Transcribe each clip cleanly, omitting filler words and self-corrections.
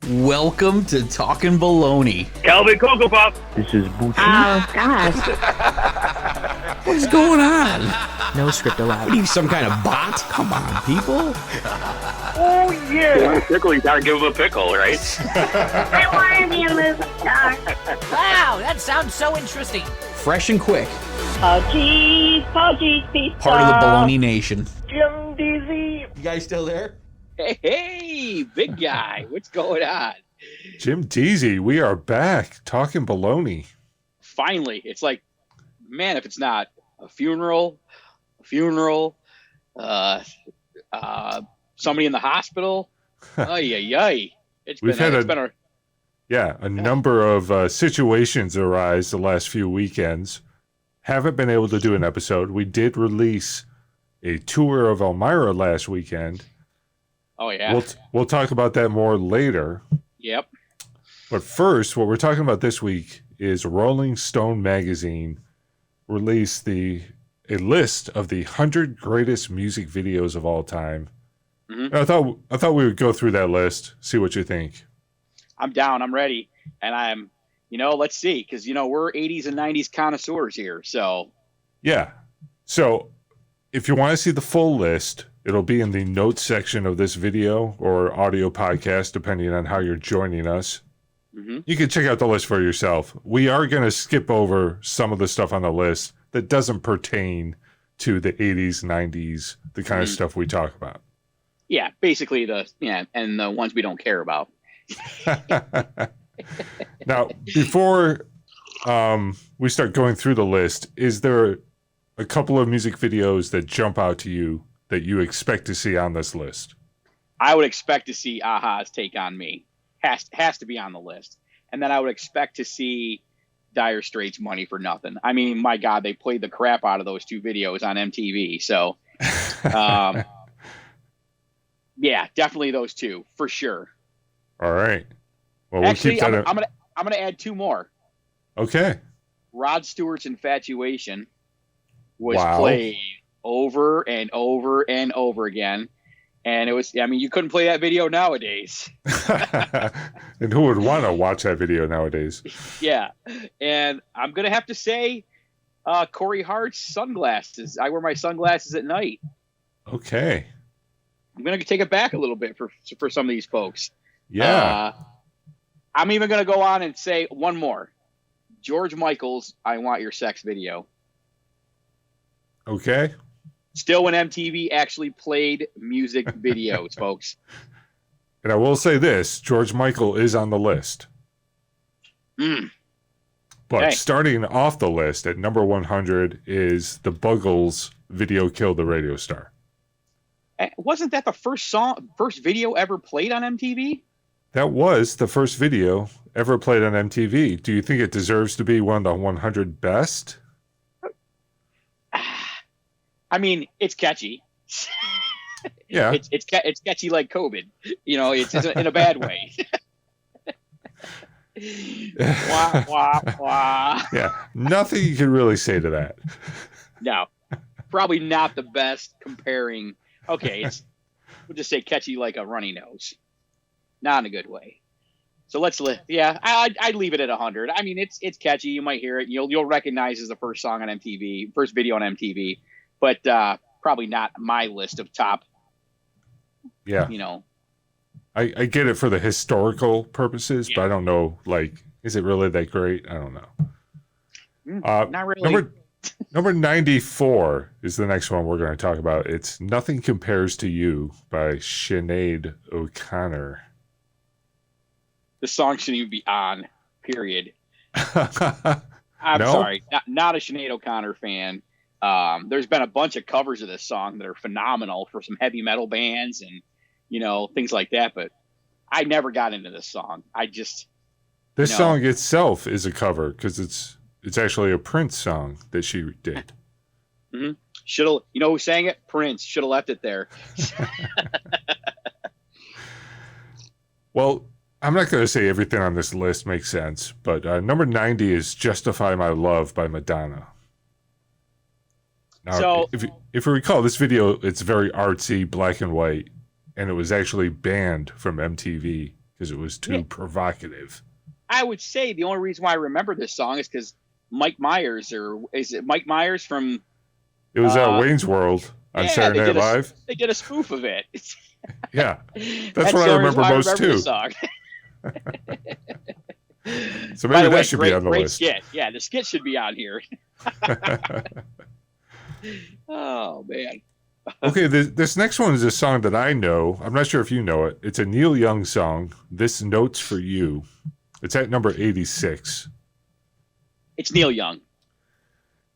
Welcome to Talkin Baloney. Calvin Cocoa Pop. This is Boutique. Oh, gosh. What's going on? No script allowed. What are you, some kind of bot? Come on, people. Oh, yeah. You want a pickle, you gotta give him a pickle, right? I want to be a movie star. Wow, that sounds so interesting. Fresh and quick. Pudgy pizza. Part of the Baloney Nation. Jim Deezy. You guys still there? Hey, big guy, what's going on? Jim Deezy, we are back talking baloney. Finally, it's like, man, if it's not a funeral, somebody in the hospital, it's been a number of situations arise the last few weekends. Haven't been able to do an episode. We did release a tour of Elmira last weekend. Oh yeah, we'll talk about that more later. Yep. But first, what we're talking about this week is Rolling Stone magazine released a list of the 100 greatest music videos of all time. Mm-hmm. I thought we would go through that list, see what you think. I'm down. I'm ready, and let's see, because we're 80s and 90s connoisseurs here. So yeah. So if you want to see the full list, it'll be in the notes section of this video or audio podcast, depending on how you're joining us. Mm-hmm. You can check out the list for yourself. We are going to skip over some of the stuff on the list that doesn't pertain to the 80s, 90s, the kind of stuff we talk about. Yeah, basically and the ones we don't care about. Now, before we start going through the list, is there a couple of music videos that jump out to you that you expect to see on this list? I would expect to see Aha's Take on Me. Has to be on the list. And then I would expect to see Dire Straits' Money for Nothing. I mean, my God, they played the crap out of those two videos on MTV. So, yeah, definitely those two for sure. All right. Well, actually, we'll keep that I'm gonna add two more. Okay. Rod Stewart's Infatuation was played over and over and over again. And it was, you couldn't play that video nowadays. And who would want to watch that video nowadays? Yeah. And I'm going to have to say Corey Hart's Sunglasses. I wear my sunglasses at night. Okay. I'm going to take it back a little bit for some of these folks. Yeah. I'm even going to go on and say one more. George Michael's I Want Your Sex video. Okay. Still when MTV actually played music videos, folks. And I will say this, George Michael is on the list. But starting off the list at number 100 is the Buggles' video Kill the Radio Star. Wasn't that the first video ever played on MTV? That was the first video ever played on MTV. Do you think it deserves to be one of the 100 best? I mean, it's catchy. Yeah. It's catchy like COVID. It's in a bad way. Wah, wah, wah. Yeah, nothing you can really say to that. No, probably not the best comparing. Okay, we'll just say catchy like a runny nose. Not in a good way. So let's I'd leave it at 100. I mean, it's catchy. You might hear it. You'll recognize as the first song on MTV, first video on MTV. But probably not my list of top. Yeah. I get it for the historical purposes, but I don't know, is it really that great? I don't know. Not really. Number 94 is the next one we're going to talk about. It's Nothing Compares to You by Sinead O'Connor. The song shouldn't even be on, period. I'm sorry. Not a Sinead O'Connor fan. There's been a bunch of covers of this song that are phenomenal for some heavy metal bands and, things like that. But I never got into this song. This song itself is a cover because it's actually a Prince song that she did. Mm-hmm. Who sang it? Prince. Should have left it there. Well, I'm not going to say everything on this list makes sense, but number 90 is Justify My Love by Madonna. Now, if you recall, this video, it's very artsy, black and white, and it was actually banned from MTV because it was too provocative. I would say the only reason why I remember this song is because Mike Myers, or is it Mike Myers from? It was at Wayne's World on Saturday Night Live. They did a spoof of it. Yeah, that's what I remember most too. So maybe that should be on the list. Skit. Yeah, the skit should be on here. Oh man. Okay, this next one is a song that I know. I'm not sure if you know it. It's a Neil Young song. This Note's for You. It's at number 86. It's Neil Young.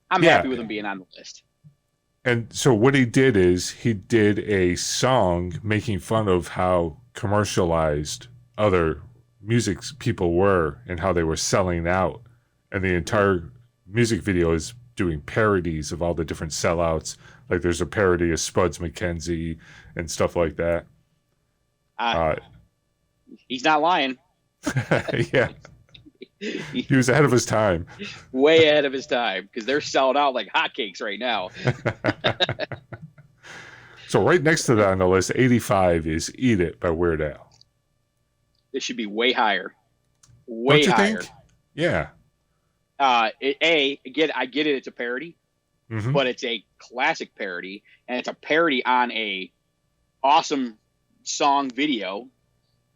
I'm happy with him being on the list. And so what he did is he did a song making fun of how commercialized other music people were and how they were selling out. And the entire music video is doing parodies of all the different sellouts. Like there's a parody of Spuds MacKenzie and stuff like that. He's not lying. Yeah. He was ahead of his time. Way ahead of his time, because they're selling out like hotcakes right now. So right next to that on the list, 85 is Eat It by Weird Al. This should be way higher. Way Don't you higher. think? Yeah. I get it, it's a parody, Mm-hmm. but it's a classic parody, and it's a parody on a awesome song video.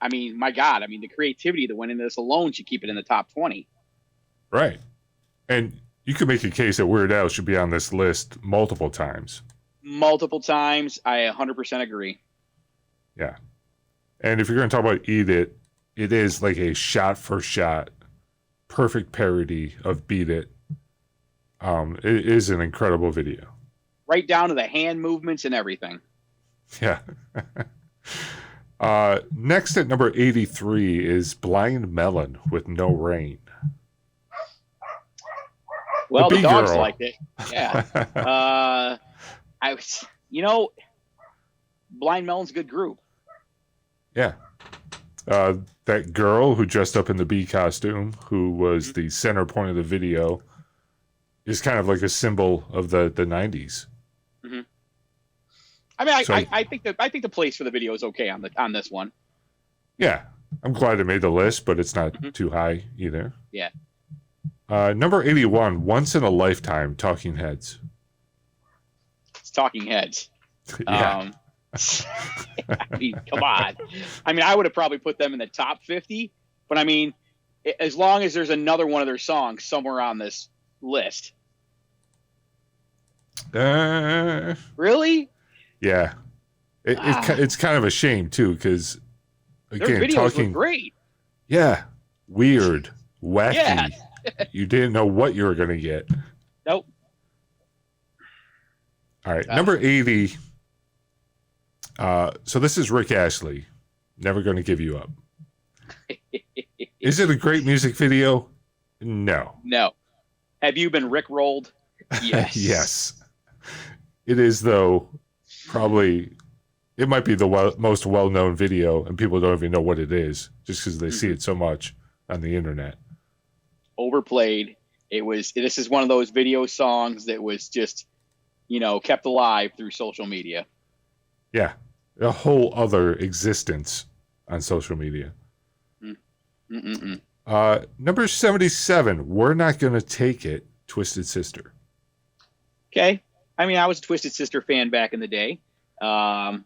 I mean, my God, the creativity that went into this alone should keep it in the top 20. Right. And you could make a case that Weird Al should be on this list multiple times. Multiple times. I 100% agree. Yeah. And if you're going to talk about Eat It, it is like a shot-for-shot perfect parody of Beat It. It is an incredible video. Right down to the hand movements and everything. Yeah. Next at number 83 is Blind Melon with No Rain. Well, the dogs girl. liked it. Yeah. Blind Melon's a good group. Yeah. That girl who dressed up in the bee costume, who was the center point of the video, is kind of like a symbol of the 90s. Mm-hmm. I think the place for the video is okay on this one. Yeah. I'm glad it made the list, but it's not too high either. Yeah. Number 81, Once in a Lifetime, Talking Heads. It's Talking Heads. Yeah. Come on. I would have probably put them in the top 50, but as long as there's another one of their songs somewhere on this list. Really? Yeah. It's kind of a shame, too, because, their again, videos were great. Yeah. Weird. Wacky. Yeah. You didn't know what you were going to get. Nope. All right. Number 80. So this is Rick Astley. Never Gonna Give You Up. Is it a great music video? No. No. Have you been Rickrolled? Yes. Yes. It is, though, probably, it might be the most well-known video, and people don't even know what it is, just because they see it so much on the internet. Overplayed. This is one of those video songs that was just, kept alive through social media. Yeah. A whole other existence on social media. Number 77, We're Not Gonna Take It, Twisted Sister. Okay. I was a Twisted Sister fan back in the day. From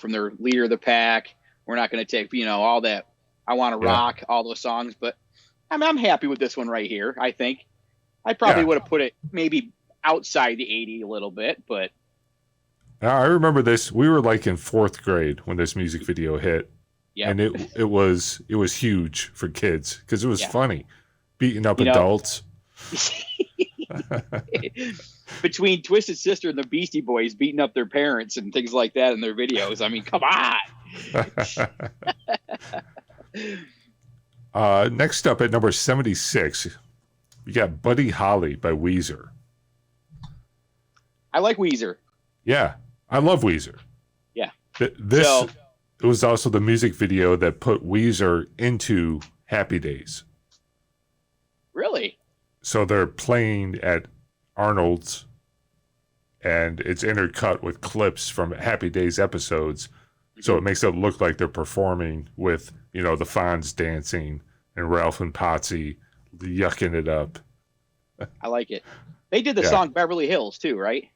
their Leader of the Pack. We're not going to take, all that I Want to Rock, all those songs. But I'm happy with this one right here, I think. I probably would have put it maybe outside the 80 a little bit, but. Now, I remember this. We were like in 4th grade when this music video hit. Yeah. And it was huge for kids because it was funny. Beating up adults. Between Twisted Sister and the Beastie Boys beating up their parents and things like that in their videos. Come on. Next up at number 76, we got Buddy Holly by Weezer. I like Weezer. Yeah, I love Weezer. Yeah. It was also the music video that put Weezer into Happy Days. Really? So they're playing at Arnold's, and it's intercut with clips from Happy Days episodes. So it makes it look like they're performing with, the Fonz dancing and Ralph and Potsy yucking it up. I like it. They did the Yeah. song Beverly Hills too, right?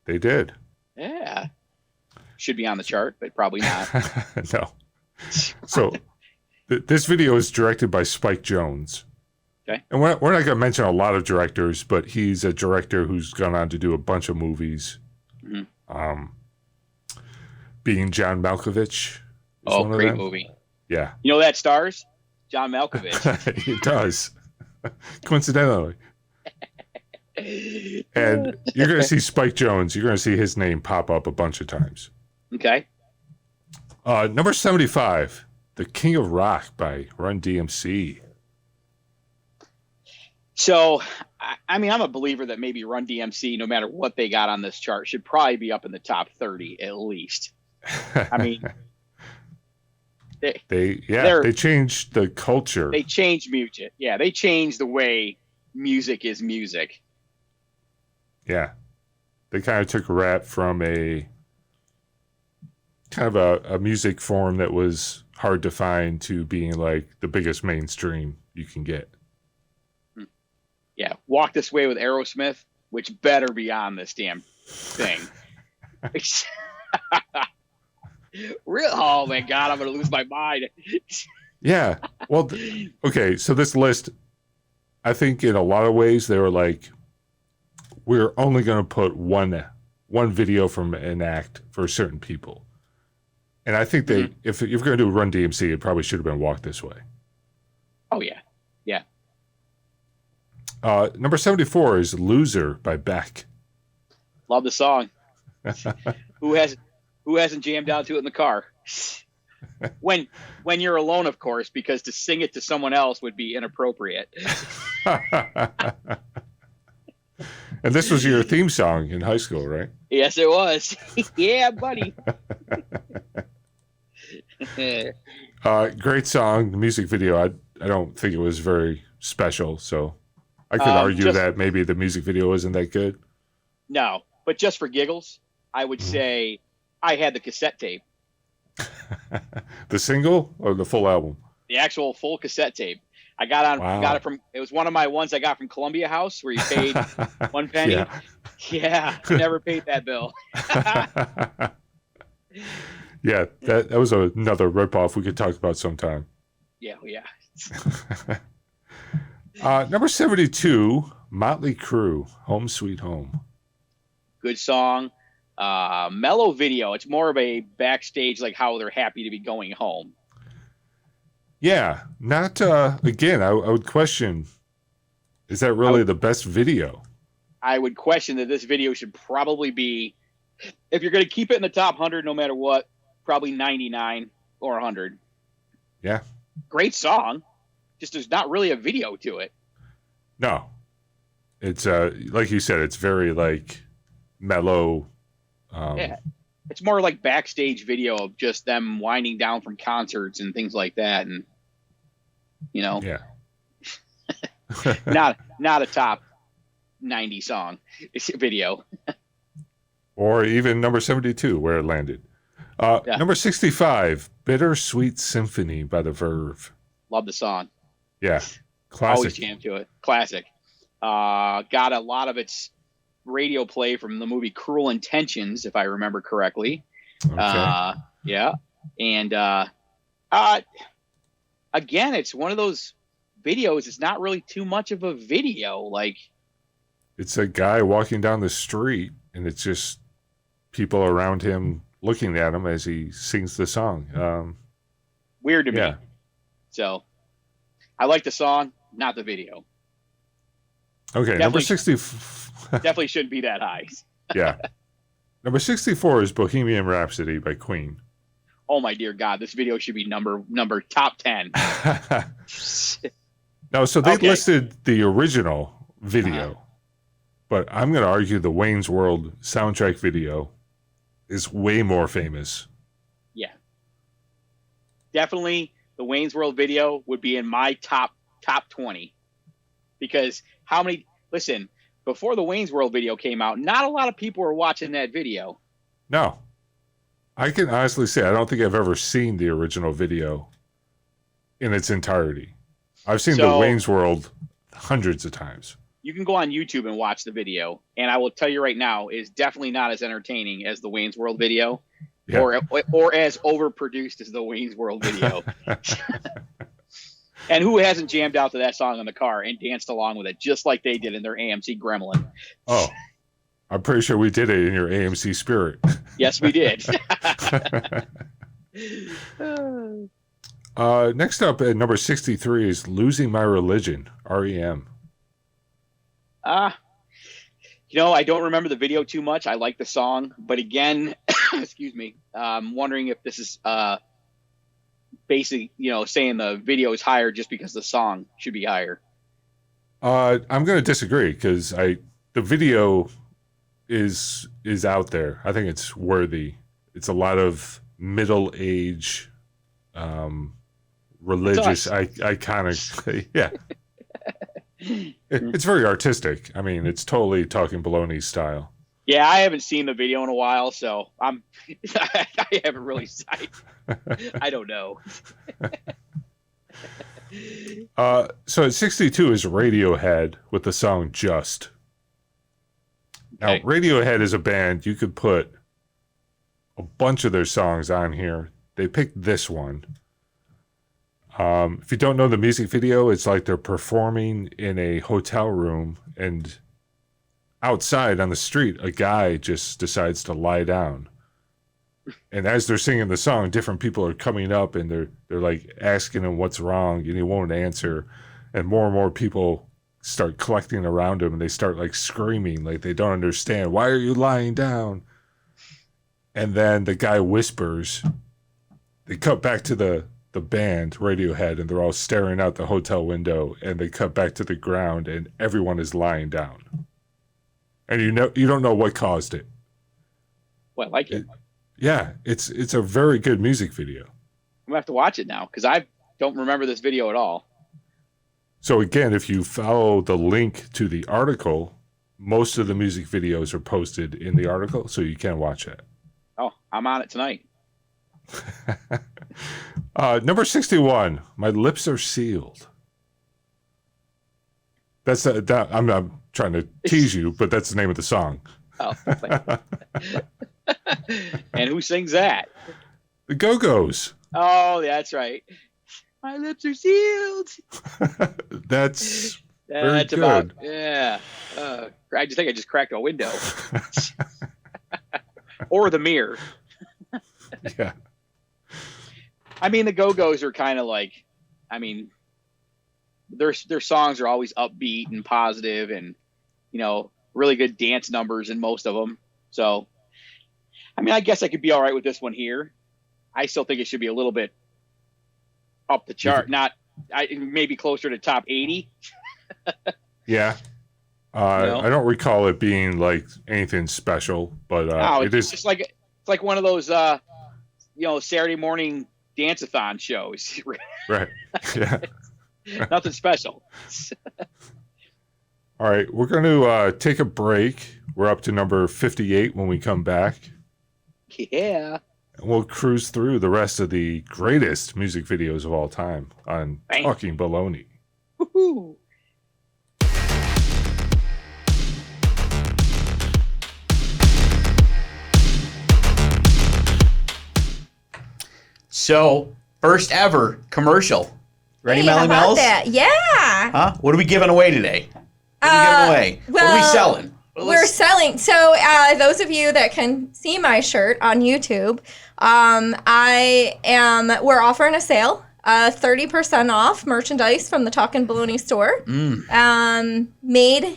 They did. Yeah. Should be on the chart, but probably not. No. So this video is directed by Spike Jonze. Okay. And we're not going to mention a lot of directors, but he's a director who's gone on to do a bunch of movies. Mhm. Being John Malkovich. Oh, one of great them. movie. Yeah. You know that stars? John Malkovich. He does. Coincidentally. And you're going to see Spike Jonze. You're going to see his name pop up a bunch of times. Okay. Number 75, The King of Rock by Run DMC. So, I'm a believer that maybe Run DMC, no matter what they got on this chart, should probably be up in the top 30 at least. I mean, they changed the culture. They changed music. Yeah, they changed the way music is music. Yeah. They kind of took rap from a kind of a music form that was hard to find to being like the biggest mainstream you can get. Yeah, Walk This Way with Aerosmith, which better be on this damn thing. Real? Oh my God, I'm gonna lose my mind. Yeah. Well, okay. So this list, I think in a lot of ways they were like, we're only going to put one video from an act for certain people. And I think they, if you're going to do Run DMC, it probably should have been Walk This Way. Oh yeah, yeah. Number 74 is Loser by Beck. Love the song. Who hasn't jammed out to it in the car? When you're alone, of course, because to sing it to someone else would be inappropriate. And this was your theme song in high school, right? Yes, it was. Yeah, buddy. Great song. The music video, I don't think it was very special, so I could argue that maybe the music video isn't that good. No, but just for giggles, I would say I had the cassette tape. The single or the full album? The actual full cassette tape. I got it from, it was one of my ones I got from Columbia House where you paid 1 penny. Yeah, never paid that bill. Yeah, that was another ripoff we could talk about sometime. Yeah, yeah. Number 72, Motley Crue, Home Sweet Home. Good song. Mellow video. It's more of a backstage, like how they're happy to be going home. Yeah, not, again, I would question, is that really the best video? I would question that this video should probably be, if you're going to keep it in the top 100 no matter what, probably 99 or 100. Yeah. Great song. Just there's not really a video to it. No. It's, like you said, it's very, like, mellow. Yeah. It's more like backstage video of just them winding down from concerts and things like that. And, you know, Yeah. not a top 90 song video. Or even number 72, where it landed. Number 65, Bittersweet Symphony by The Verve. Love the song. Yeah. Classic. Always jam to it. Classic. Got a lot of its radio play from the movie Cruel Intentions, if I remember correctly. Okay. Yeah. And again, it's one of those videos. It's not really too much of a video. Like, It's a guy walking down the street, and it's just people around him looking at him as he sings the song. weird to Yeah. me. So I like the song, not the video. Okay, number Definitely- 60. Definitely shouldn't be that high. Yeah. Number 64 is Bohemian Rhapsody by Queen. Oh my dear God, this video should be number top 10. No, so they Okay. listed the original video, but I'm going to argue the Wayne's World soundtrack video is way more famous. Yeah. Definitely the Wayne's World video would be in my top 20. Because listen, before the Wayne's World video came out, not a lot of people were watching that video. No. I can honestly say I don't think I've ever seen the original video in its entirety. I've seen the Wayne's World hundreds of times. You can go on YouTube and watch the video, and I will tell you right now, it's definitely not as entertaining as the Wayne's World video, or as overproduced as the Wayne's World video. And who hasn't jammed out to that song in the car and danced along with it, just like they did in their AMC Gremlin? Oh, I'm pretty sure we did it in your AMC spirit. Yes, we did. Next up at number 63 is Losing My Religion, REM. I don't remember the video too much. I like the song, but again, excuse me, I'm wondering if this is basically, saying the video is higher just because the song should be higher. I'm going to disagree because the video is out there. I think it's worthy. It's a lot of middle age, religious, iconic, yeah. It's very artistic. I mean, it's totally Talkin Baloney style. Yeah, I haven't seen the video in a while, so I haven't really. I don't know. So at 62 is Radiohead with the song Just. Now, Radiohead is a band, you could put a bunch of their songs on here. They picked this one. If you don't know the music video, it's like they're performing in a hotel room, and outside on the street, a guy just decides to lie down. And as they're singing the song, different people are coming up and they're like asking him what's wrong, and he won't answer. And more people start collecting around him, and they start like screaming, like they don't understand. Why are you lying down? And then the guy whispers. They cut back to the band, Radiohead, and they're all staring out the hotel window, and they cut back to the ground, and everyone is lying down. And you don't know what caused it. Well, I like it. Yeah, it's a very good music video. I'm gonna have to watch it now because I don't remember this video at all. So again, if you follow the link to the article, most of the music videos are posted in the article, so you can watch it. Oh, I'm on it tonight. Number 61, My Lips Are Sealed. I'm not trying to tease you, but that's the name of the song. Oh, and who sings that? The Go-Go's. Oh, that's right. My lips are sealed. That's good. About, yeah. I just think I just cracked a window. Or the mirror. Yeah. I mean, the Go-Go's are kind of like, I mean, their songs are always upbeat and positive, and really good dance numbers in most of them. So, I mean, I guess I could be all right with this one here. I still think it should be a little bit up the chart, maybe closer to top 80. Yeah. I don't recall it being like anything special, but it is. It's like one of those, Saturday morning dance-a-thon shows. Right. Yeah. Nothing special. All right, we're going to take a break. We're up to number 58 when we come back. Yeah. And we'll cruise through the rest of the greatest music videos of all time on Talkin Baloney. Woohoo! So, first ever commercial. Ready, Hey, Melly how about Mel's? that? Yeah. What are we giving away today? What are we giving away? What are we selling? We're selling. So those of you that can see my shirt on YouTube, we're offering a sale, 30% off merchandise from the Talkin Baloney store,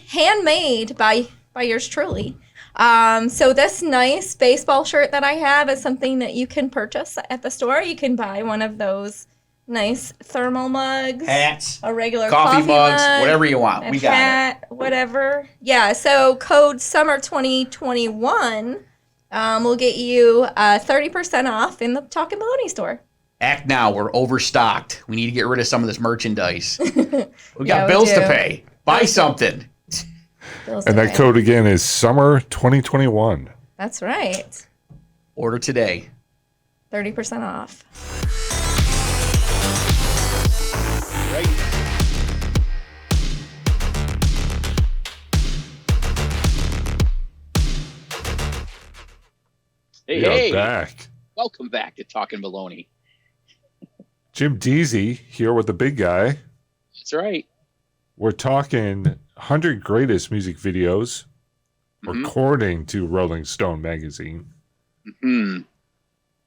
handmade by yours truly. So this nice baseball shirt that I have is something that you can purchase at the store. You can buy one of those nice thermal mugs, Hats, a regular coffee mugs, mug, whatever you want. We got hat, whatever. Yeah, so code summer 2021 will get you 30% off in the Talkin Baloney store. Act now. We're overstocked. We need to get rid of some of this merchandise. We got Yeah, we bills to do. pay. Buy something. And that code again is summer 2021. That's right. Order today. 30% off. Right. Hey, We are hey. back. Welcome back to Talkin Baloney. Jim Deezy here with the big guy. That's right. We're talking 100 greatest music videos, according to Rolling Stone magazine. Hmm.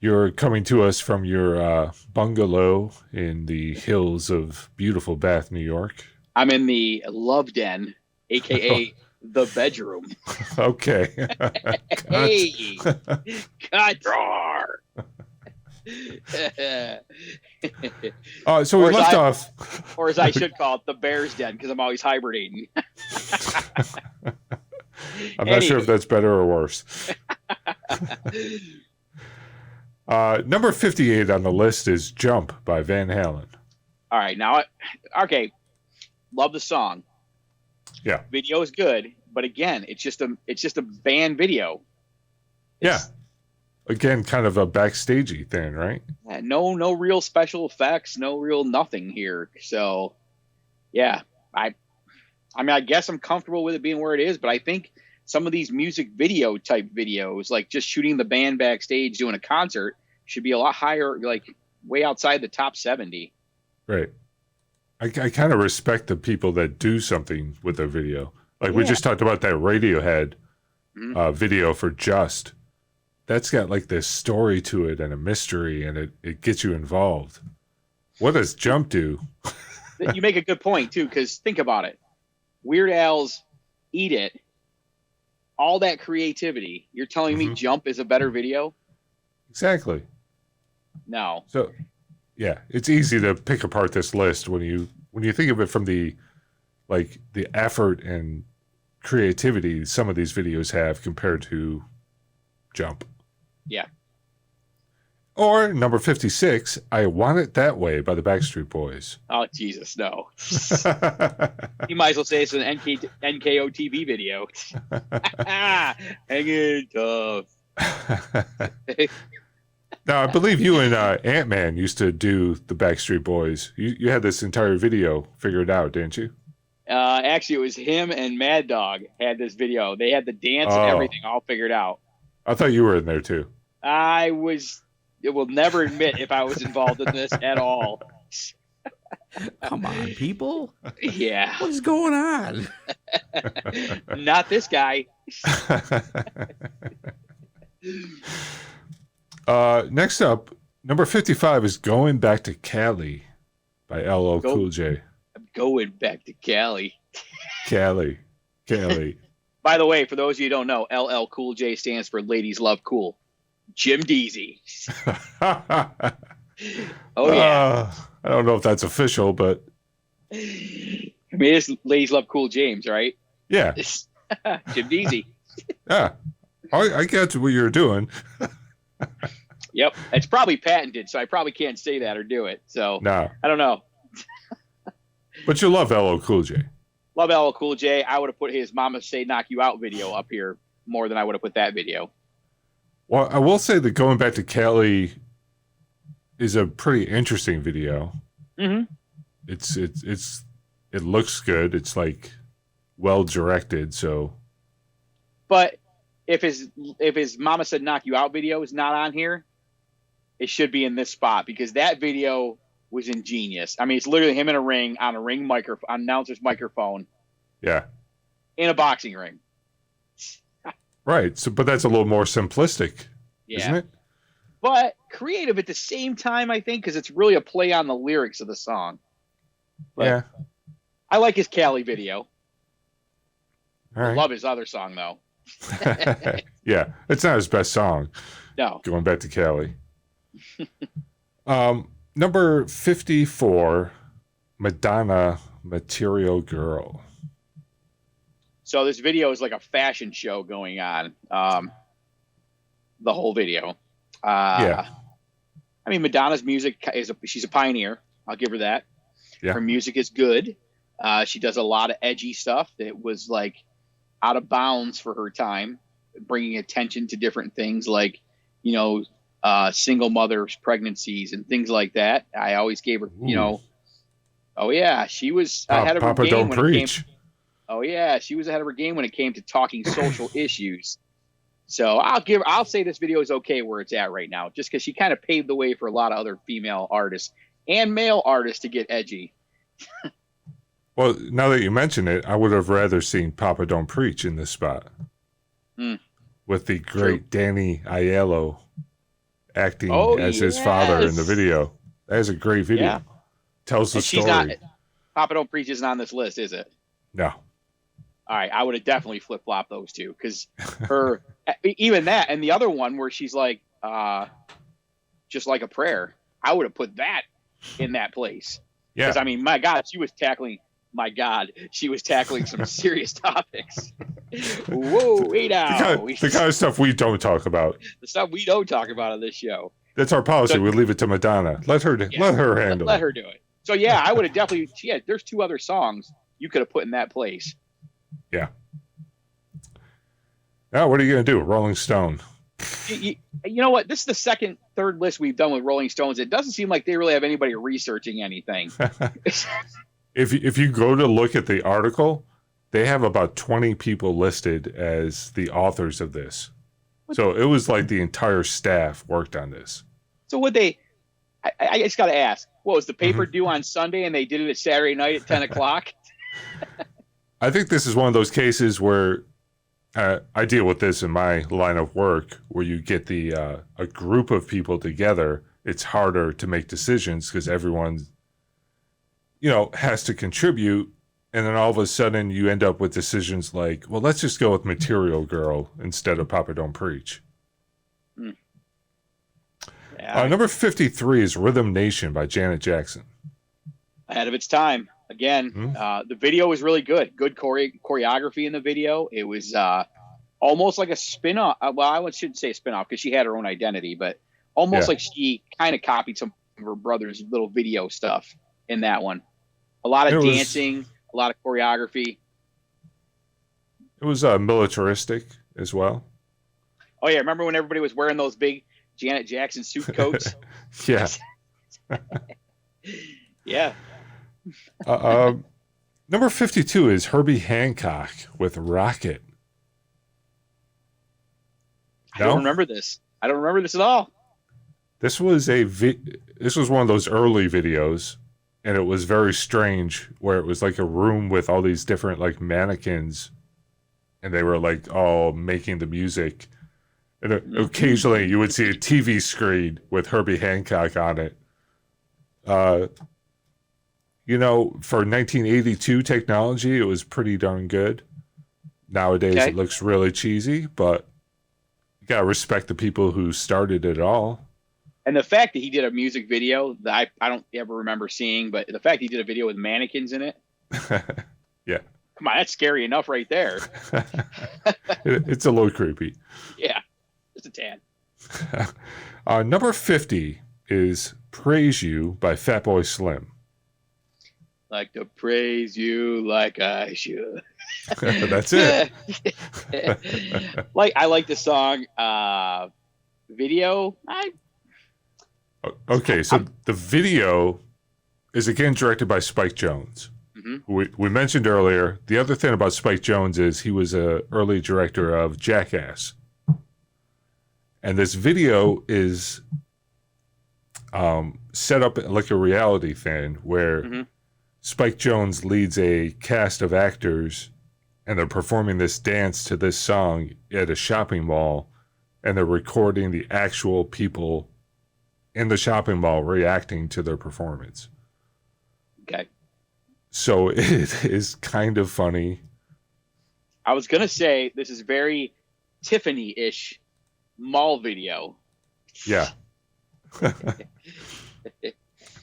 You're coming to us from your bungalow in the hills of beautiful Bath, New York. I'm in the love den, aka the bedroom. Okay. Hey, cut drawer. So we Or as left I- off. Or as I should call it, the bear's den, because I'm always hibernating. I'm not sure if Anywho. that's better or worse. Number 58 on the list is Jump by Van Halen. All right, now, okay, love the song. Yeah. Video is good, but again, it's just a band video. Yeah. Again, kind of a backstagey thing, right? No real special effects, no real nothing here. So, yeah, I mean, I guess I'm comfortable with it being where it is, but I think some of these music video type videos, like just shooting the band backstage doing a concert, should be a lot higher, like way outside the top 70. Right. I kind of respect the people that do something with their video. Like we Yeah. just talked about that Radiohead video for Just. That's got like this story to it and a mystery, and it gets you involved. What does Jump do? You make a good point too, because think about it. Weird Al's Eat It, all that creativity. You're telling me Jump is a better video? Exactly. No. So, yeah, it's easy to pick apart this list when you think of it from the effort and creativity some of these videos have compared to Jump. Yeah. Or number 56, I Want It That Way by the Backstreet Boys. Oh, Jesus, no. You might as well say it's an NKO TV video. Hanging tough. Now, I believe you and Ant-Man used to do the Backstreet Boys. You had this entire video figured out, didn't you? Actually, it was him and Mad Dog had this video. They had the dance and everything all figured out. I thought you were in there too. I will never admit if I was involved in this at all. Come on, people. Yeah. What's going on? Not this guy. Next up, number 55 is Going Back to Cali by LL Cool J. I'm going back to Cali. Cali. By the way, for those of you who don't know, LL Cool J stands for Ladies Love Cool. Jim Deezy. Oh, yeah. I don't know if that's official, but I mean, it's Ladies Love Cool James, right? yeah. Jim Deezy. Yeah. I get what you're doing. Yep. It's probably patented, so I probably can't say that or do it. So, No. I don't know. But you love LL Cool J. Love LL Cool J. I would have put his Mama Say Knock You Out video up here more than I would have put that video. Well, I will say that Going Back to Cali is a pretty interesting video. Mm-hmm. It looks good. It's like well directed. So, But if his Mama Said Knock You Out video is not on here, it should be in this spot because that video was ingenious. I mean, it's literally him in a ring on a ring microphone, announcer's microphone, yeah. in a boxing ring. Right. So, but that's a little more simplistic, Yeah. isn't it? But creative at the same time, I think, because it's really a play on the lyrics of the song. But Yeah. I like his Cali video. All I right. love his other song, though. Yeah. It's not his best song. No. Going Back to Cali. Number 54, Madonna, Material Girl. So this video is like a fashion show going on. The whole video. Yeah. I mean, Madonna's music she's a pioneer. I'll give her that. Yeah. Her music is good. She does a lot of edgy stuff that was like out of bounds for her time, bringing attention to different things like, you know, single mothers' pregnancies and things like that. I always gave her, Ooh. oh yeah, she was ahead of her Papa game don't when preach. it came. Oh yeah, she was ahead of her game when it came to talking social issues. So I'll say this video is okay where it's at right now, just because she kind of paved the way for a lot of other female artists and male artists to get edgy. Well, now that you mention it, I would have rather seen Papa Don't Preach in this spot. With the great Danny Aiello acting as his father in the video. That is a great video. Yeah. Tells the And she's story. not. Papa Don't Preach isn't on this list, is it? No. All right, I would have definitely flip flopped those two because her, even that, and the other one where she's like, just like a prayer. I would have put that in that place. Yeah. Because I mean, my God, she was tackling some serious topics. Whoa, wait now. The kind of stuff we don't talk about. The stuff we don't talk about on this show. That's our policy. We leave it to Madonna. Let her handle Let it. her do it. So yeah, I would have definitely. Yeah, there's two other songs you could have put in that place. Yeah. Now, what are you going to do? Rolling Stone. You know what? This is the third list we've done with Rolling Stones. It doesn't seem like they really have anybody researching anything. If you go to look at the article, they have about 20 people listed as the authors of this. So it was like the entire staff worked on this. So would they? I just got to ask. What was the paper due on Sunday, and they did it at Saturday night at 10 o'clock? I think this is one of those cases where I deal with this in my line of work, where you get a group of people together. It's harder to make decisions because everyone, has to contribute, and then all of a sudden you end up with decisions like, well, let's just go with Material Girl instead of Papa Don't Preach. Yeah. Number 53 is Rhythm Nation by Janet Jackson. Ahead of its time. Again, the video was really good. Good choreography in the video. It was almost like a spin-off. Well, I shouldn't say spin-off because she had her own identity, but almost like she kind of copied some of her brother's little video stuff in that one. A lot of dancing, a lot of choreography. It was militaristic as well. Oh, yeah. Remember when everybody was wearing those big Janet Jackson suit coats? Yeah. Yeah. Number 52 is Herbie Hancock with Rocket. I don't remember this. I don't remember this at all. This was this was one of those early videos, and it was very strange where it was like a room with all these different like mannequins, and they were like all making the music. And occasionally you would see a TV screen with Herbie Hancock on it. For 1982 technology, it was pretty darn good. Nowadays, It looks really cheesy, but you gotta respect the people who started it all. And the fact that he did a music video that I don't ever remember seeing, but the fact he did a video with mannequins in it. Yeah. Come on, that's scary enough right there. It's a little creepy. Yeah, just a tad. Number 50 is Praise You by Fatboy Slim. Like to praise you like I should. That's it. I like the song video. Okay, so the video is again directed by Spike Jonze. We mentioned earlier, the other thing about Spike Jonze is he was an early director of Jackass. And this video is set up like a reality thing where Spike Jonze leads a cast of actors, and they're performing this dance to this song at a shopping mall, and they're recording the actual people in the shopping mall reacting to their performance. Okay. So it is kind of funny. I was going to say this is very Tiffany-ish mall video. Yeah.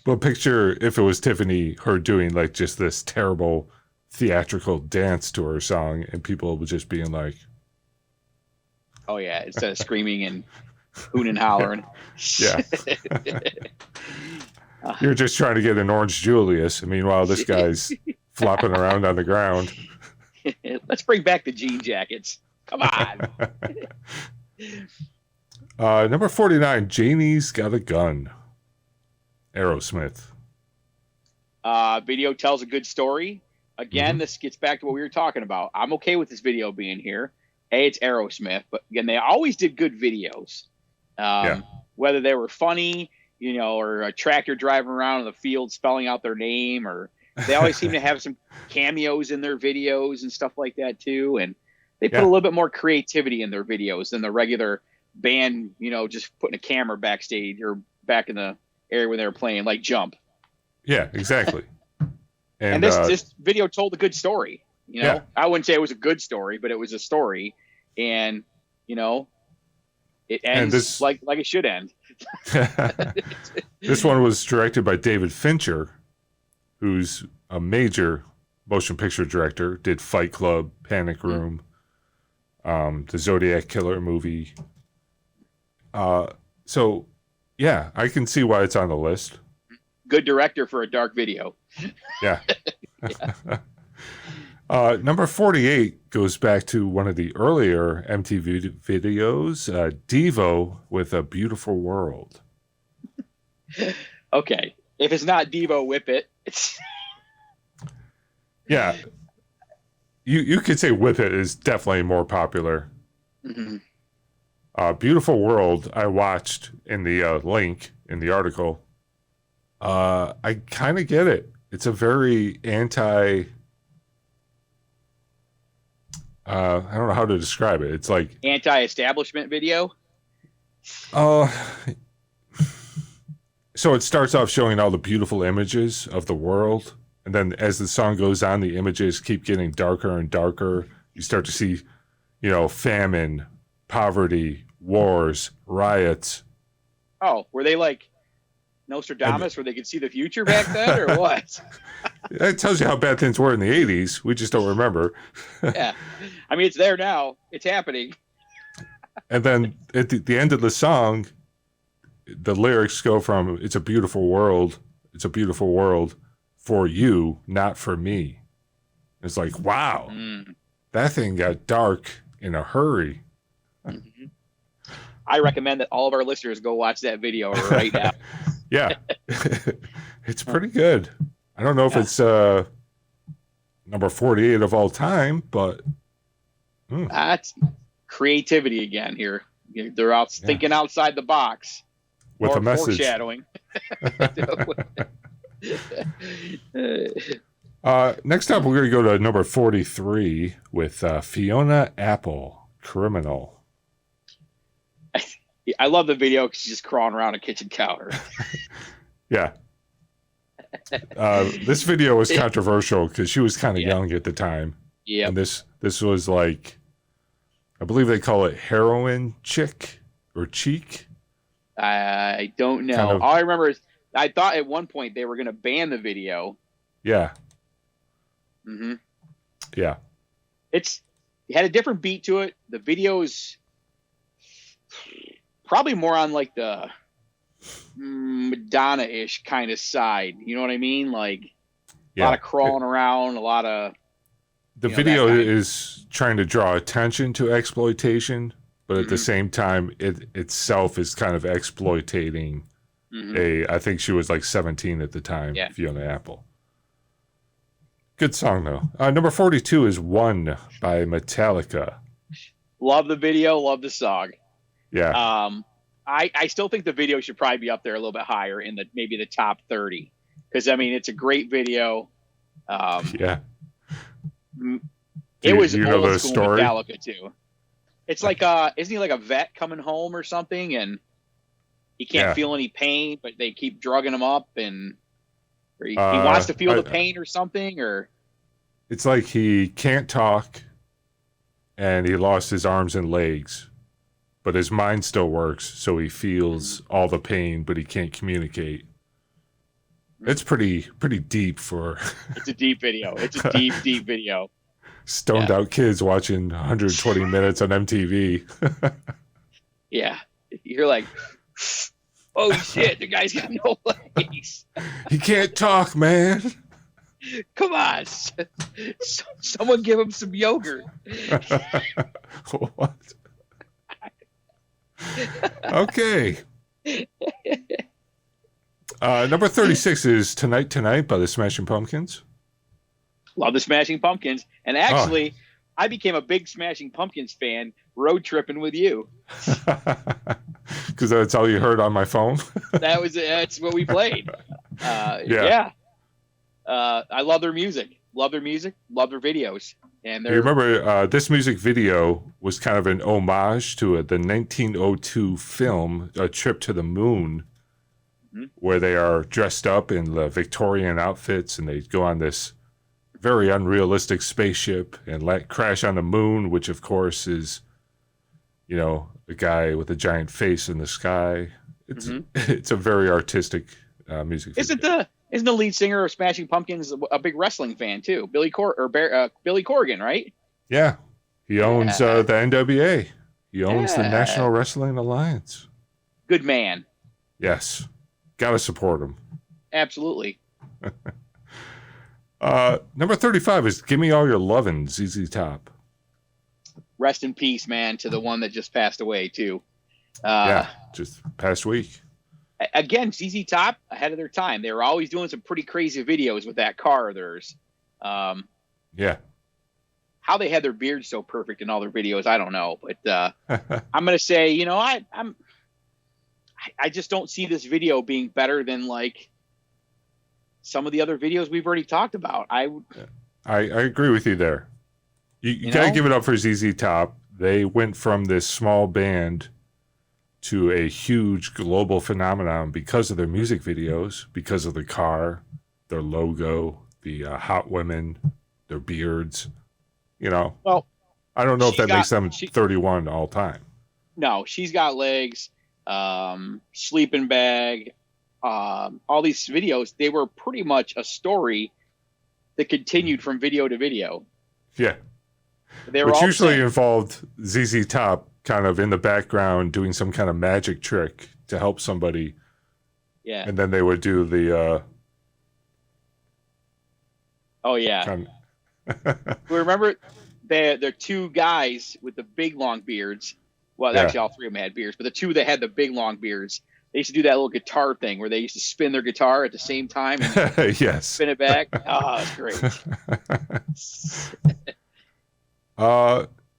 But picture if it was Tiffany, her doing like just this terrible theatrical dance to her song, and people would just being like, oh yeah, instead of screaming and hooting and hollering. Yeah. You're just trying to get an Orange Julius. And meanwhile, this guy's flopping around on the ground. Let's bring back the jean jackets. Come on. Number 49, Janie's Got a Gun. Aerosmith. Video tells a good story. Again, this gets back to what we were talking about. I'm okay with this video being here. Hey, it's Aerosmith, but again, they always did good videos. Whether they were funny, or a tractor driving around in the field spelling out their name, or they always seem to have some cameos in their videos and stuff like that too. And they put a little bit more creativity in their videos than the regular band, just putting a camera backstage or back in the area when they were playing, like Jump. Yeah, exactly. And this video told a good story. I wouldn't say it was a good story, but it was a story, and it ends like it should end. This one was directed by David Fincher, who's a major motion picture director. Did Fight Club, Panic Room, the Zodiac Killer movie. So yeah, I can see why it's on the list. Good director for a dark video. Yeah. Number 48 goes back to one of the earlier MTV videos, Devo with A Beautiful World. Okay. If it's not Devo, whip it. Yeah. You could say Whip It is definitely more popular. Beautiful World, I watched in the link in the article. I kind of get it. It's a very I don't know how to describe it. It's like anti-establishment video. So it starts off showing all the beautiful images of the world, and then as the song goes on, the images keep getting darker and darker. You start to see, famine, poverty, wars, riots. Oh, were they like Nostradamus, where they could see the future back then, or what? That tells you how bad things were in the 80s. We just don't remember. Yeah. I mean, it's there now. It's happening. And then at the end of the song, the lyrics go from, it's a beautiful world for you, not for me. It's like, wow, that thing got dark in a hurry. I recommend that all of our listeners go watch that video right now. Yeah. It's pretty good. I don't know if it's number 48 of all time, but that's creativity again here. They're out thinking outside the box with a message. Foreshadowing. Next up, we're going to go to number 43 with Fiona Apple, Criminal. I love the video because she's just crawling around a kitchen counter. Yeah. This video was controversial because she was kind of young at the time. Yeah. And this was like, I believe they call it heroin chick or cheek. I don't know. Kind of, all I remember is I thought at one point they were going to ban the video. Yeah. Yeah. It had a different beat to it. The video's probably more on like the Madonna-ish kind of side. You know what I mean? Like a lot of crawling around, a lot of... The video is trying to draw attention to exploitation, but at the same time, it itself is kind of exploitating I think she was like 17 at the time, Fiona Apple. Good song, though. Number 42 is One by Metallica. Love the video, love the song. Yeah. I still think the video should probably be up there a little bit higher in maybe the top 30. Because, I mean, it's a great video. Yeah. It was you old know the school story? Metallica, too. It's like, isn't he like a vet coming home or something? And he can't feel any pain, but they keep drugging him up. And or he wants to feel the pain or something. Or it's like he can't talk and he lost his arms and legs. But his mind still works, so he feels all the pain, but he can't communicate. It's pretty deep for... It's a deep video. It's a deep video. Stoned out kids watching 120 minutes on MTV. Yeah. You're like, oh shit, the guy's got no legs. He can't talk, man. Come on. Someone give him some yogurt. What? Okay. Number 36 is Tonight Tonight by the Smashing Pumpkins. Love the Smashing Pumpkins. And actually, I became a big Smashing Pumpkins fan road tripping with you. Because that's all you heard on my phone. That's what we played. Yeah. I love their music. Love their videos. And you remember this music video was kind of an homage to the 1902 film, A Trip to the Moon, where they are dressed up in the Victorian outfits and they go on this very unrealistic spaceship and crash on the moon, which of course is, a guy with a giant face in the sky. It's a very artistic music video. Isn't the lead singer of Smashing Pumpkins a big wrestling fan too? Billy Corgan, right? Yeah, he owns the NWA. He owns the National Wrestling Alliance. Good man. Yes, gotta support him. Absolutely. Number 35 is "Give Me All Your Lovin'," ZZ Top. Rest in peace, man, to the one that just passed away too. Just past week. Again, ZZ Top ahead of their time. They were always doing some pretty crazy videos with that car of theirs. Yeah. How they had their beards so perfect in all their videos, I don't know. But I'm gonna say, I just don't see this video being better than like some of the other videos we've already talked about. I agree with you there. You gotta give it up for ZZ Top. They went from this small band to a huge global phenomenon because of their music videos, because of the car, their logo, the hot women, their beards. Well, I don't know if that makes them 31 all time. No, She's Got Legs, Sleeping Bag, all these videos, they were pretty much a story that continued from video to video. Yeah. Which usually involved ZZ Top kind of in the background doing some kind of magic trick to help somebody. Yeah. And then they would do the oh yeah. Remember the two guys with the big long beards. Well, actually all three of them had beards, but the two that had the big long beards, they used to do that little guitar thing where they used to spin their guitar at the same time and yes. Spin it back. Oh, it's great.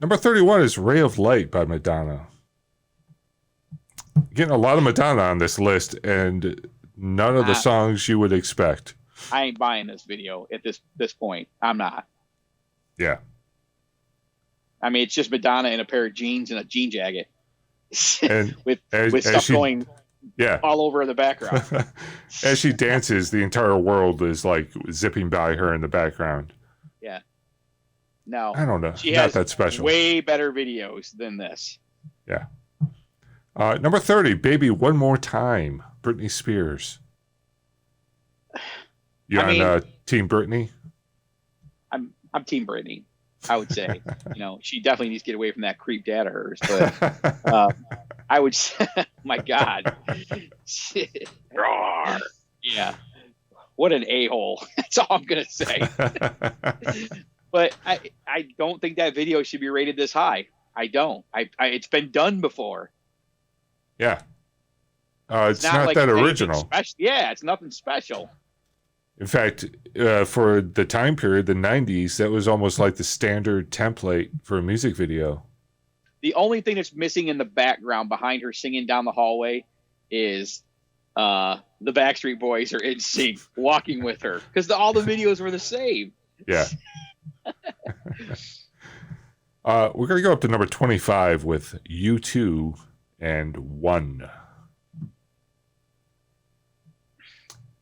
Number 31 is "Ray of Light" by Madonna. Getting a lot of Madonna on this list, and none of the songs you would expect. I ain't buying this video at this point. I'm not. Yeah. I mean, it's just Madonna in a pair of jeans and a jean jacket, and with stuff going all over in the background. As she dances, the entire world is like zipping by her in the background. Yeah. No, I don't know. She Not has that special. Way better videos than this. Yeah. Number 30, "Baby One More Time," Britney Spears. You on Team Britney? I'm Team Britney. I would say, she definitely needs to get away from that creep dad of hers. But I would say, my God. Yeah. What an a-hole. That's all I'm going to say. But I don't think that video should be rated this high. I don't. It's been done before. Yeah. It's not like that original. Yeah, it's nothing special. In fact, for the time period, the 90s, that was almost like the standard template for a music video. The only thing that's missing in the background behind her singing down the hallway is the Backstreet Boys are in sync walking with her, because all the videos were the same. Yeah. We're going to go up to number 25 with U2 and One.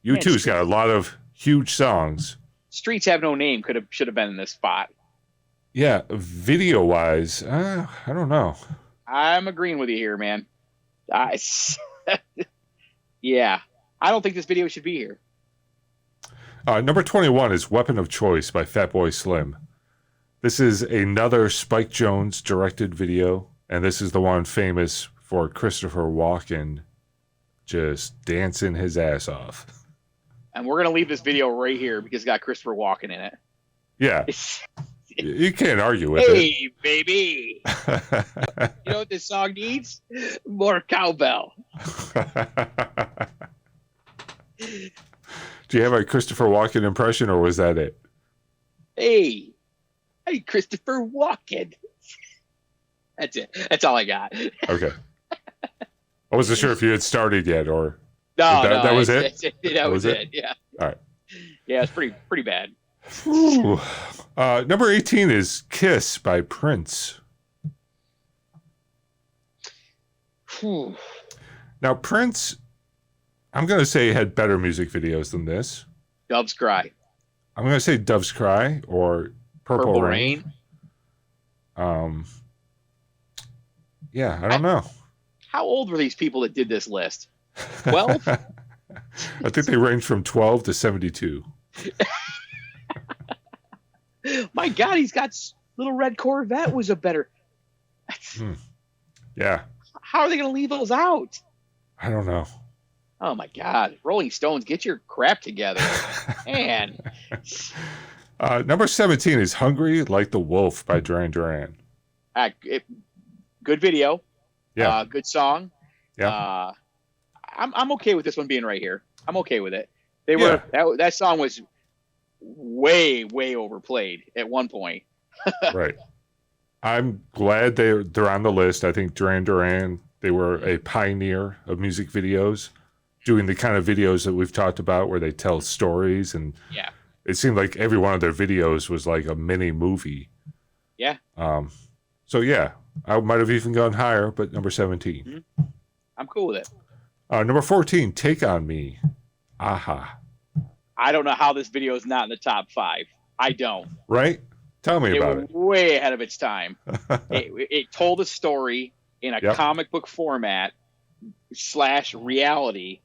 U2's got a lot of huge songs. Streets Have No Name should have been in this spot. Yeah, video-wise, I don't know. I'm agreeing with you here, man. Yeah, I don't think this video should be here. Number 21 is "Weapon of Choice" by Fatboy Slim. This is another Spike Jonze directed video, and this is the one famous for Christopher Walken just dancing his ass off. And we're going to leave this video right here because it's got Christopher Walken in it. Yeah. You can't argue with Hey, baby. You know what this song needs? More cowbell. it. Do you have a Christopher Walken impression, or was that it? Hey, Christopher Walken. That's it. That's all I got. Okay. I wasn't sure if you had started yet, or No, that was it. That was it. Yeah. All right. Yeah, it's pretty bad. Ooh. Number 18 is "Kiss" by Prince. Whew. Now, Prince, I'm going to say, had better music videos than this. Doves Cry. I'm going to say "Doves Cry" or "Purple Rain." Yeah, I don't know. How old were these people that did this list? 12? I think they range from 12 to 72. My God, he's got Little Red Corvette was a better. Yeah, How are they going to leave those out? I don't know. Oh my God, Rolling Stones, get your crap together, man. Number 17 is "Hungry Like the Wolf" by Duran Duran. Good video. Yeah. Good song. Yeah. I'm okay with this one being right here. I'm okay with it. They were that song was way overplayed at one point. Right. I'm glad they're on the list. I think Duran Duran, they were a pioneer of music videos, doing the kind of videos that we've talked about where they tell stories, and Yeah. it seemed like every one of their videos was like a mini movie. Yeah. So yeah, I might have even gone higher, but number 17. I'm cool with it. Number 14, "Take on Me." Aha. I don't know how this video is not in the top 5. I don't. Right? Tell me It about was it. way ahead of its time. It told a story in a Yep. comic book format / reality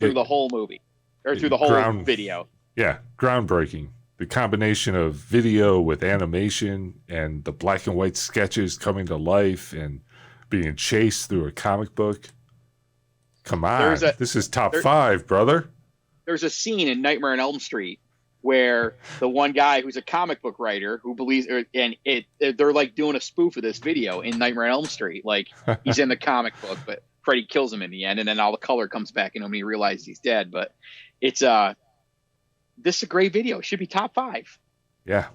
through the whole movie or through the whole video. Yeah, groundbreaking. The combination of video with animation and the black and white sketches coming to life and being chased through a comic book. Come on. This is top 5, brother. There's a scene in Nightmare on Elm Street where the one guy who's a comic book writer who believes, they're like doing a spoof of this video in Nightmare on Elm Street. Like he's in the comic book, but Freddy kills him in the end, and then all the color comes back and nobody realizes he's dead. But it's this is a great video. It should be top 5. Yeah.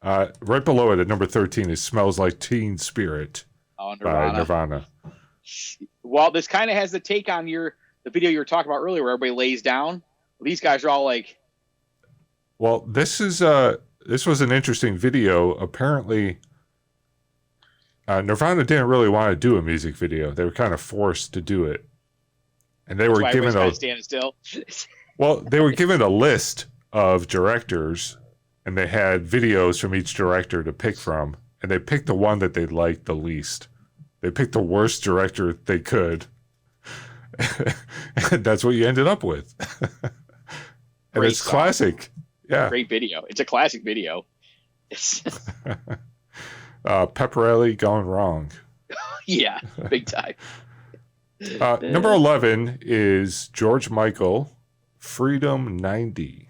Right below it at number 13 is "Smells Like Teen Spirit" by Nirvana. Well, this kind of has the take on the video you were talking about earlier where everybody lays down. These guys are all like... Well, this was an interesting video. Apparently, Nirvana didn't really want to do a music video. They were kind of forced to do it. And they were given a... standing still. Well, they were given a list of directors, and they had videos from each director to pick from, and they picked the one that they liked the least. They picked the worst director they could, and that's what you ended up with. And Great it's song. classic. Yeah. Great video. It's a classic video. Pepperelli Gone Wrong. Yeah, big time. Number 11 is George Michael, "Freedom 90."